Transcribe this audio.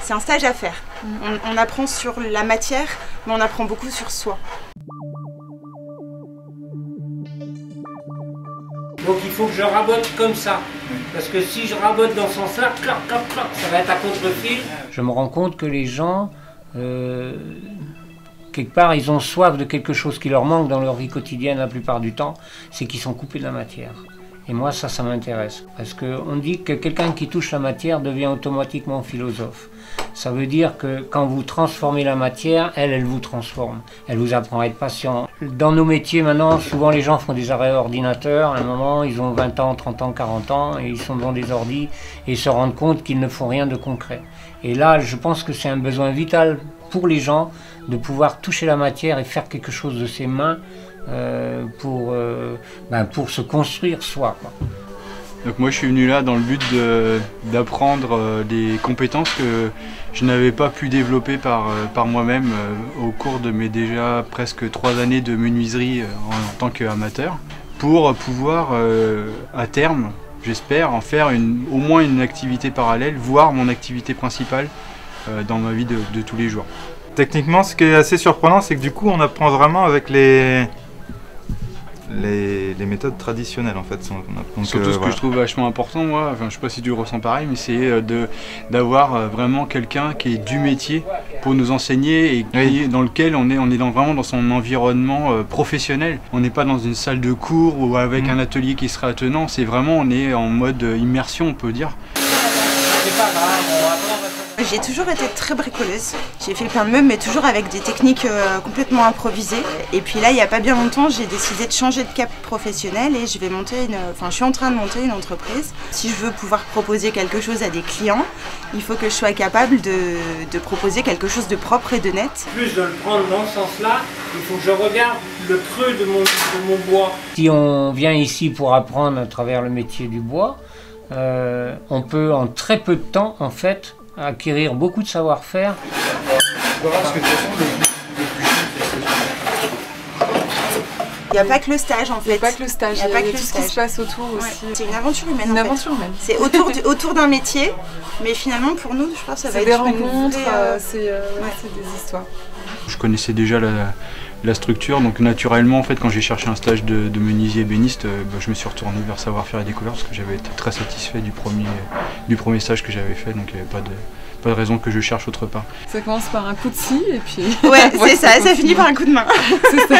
C'est un stage à faire. On apprend sur la matière, mais on apprend beaucoup sur soi. Donc il faut que je rabote comme ça. Parce que si je rabote dans ce sens-là, clac, clac, clac, ça va être à contre-fil. Je me rends compte que les gens, quelque part, ils ont soif de quelque chose qui leur manque dans leur vie quotidienne la plupart du temps, c'est qu'ils sont coupés de la matière. Et moi, ça m'intéresse. Parce qu'on dit que quelqu'un qui touche la matière devient automatiquement philosophe. Ça veut dire que quand vous transformez la matière, elle vous transforme. Elle vous apprend à être patient. Dans nos métiers maintenant, souvent les gens font des arrêts ordinateurs. À un moment, ils ont 20 ans, 30 ans, 40 ans et ils sont devant des ordis et ils se rendent compte qu'ils ne font rien de concret. Et là, je pense que c'est un besoin vital pour les gens de pouvoir toucher la matière et faire quelque chose de ses mains pour se construire soi, quoi. Donc moi je suis venu là dans le but d'apprendre des compétences que je n'avais pas pu développer par moi-même au cours de mes déjà presque 3 années de menuiserie en tant qu'amateur, pour pouvoir à terme, j'espère, en faire au moins une activité parallèle, voire mon activité principale dans ma vie de tous les jours. Techniquement, ce qui est assez surprenant, c'est que du coup on apprend vraiment avec les méthodes traditionnelles en fait. Donc, surtout ce que je trouve vachement important, moi, enfin, je sais pas si tu le ressens pareil, mais c'est d'avoir vraiment quelqu'un qui est du métier pour nous enseigner et dans lequel on est vraiment dans son environnement professionnel. On n'est pas dans une salle de cours ou avec un atelier qui serait attenant, c'est vraiment, on est en mode immersion, on peut dire. C'est pas grave, on va J'ai toujours été très bricoleuse. J'ai fait plein de meubles, mais toujours avec des techniques complètement improvisées. Et puis là, il n'y a pas bien longtemps, j'ai décidé de changer de cap professionnel et je suis en train de monter une entreprise. Si je veux pouvoir proposer quelque chose à des clients, il faut que je sois capable de proposer quelque chose de propre et de net. En plus de le prendre dans ce sens-là, il faut que je regarde le creux de mon bois. Si on vient ici pour apprendre à travers le métier du bois, on peut en très peu de temps, en fait, acquérir beaucoup de savoir-faire. Il n'y a pas que le stage en fait. Il n'y a pas que le stage, il y a tout ce qui se passe autour aussi. Ouais. C'est une aventure humaine. Une aventure humaine. C'est autour d'un métier, mais finalement pour nous, je pense que ça va être des rencontres, c'est des histoires. Je connaissais déjà la structure, donc naturellement en fait quand j'ai cherché un stage de menuisier ébéniste, je me suis retourné vers savoir-faire et découverte parce que j'avais été très satisfait du premier stage que j'avais fait, donc il n'y avait pas de raison que je cherche autre part. Ça commence par un coup de scie et puis... Ouais, c'est ça finit par un coup de main. C'est ça.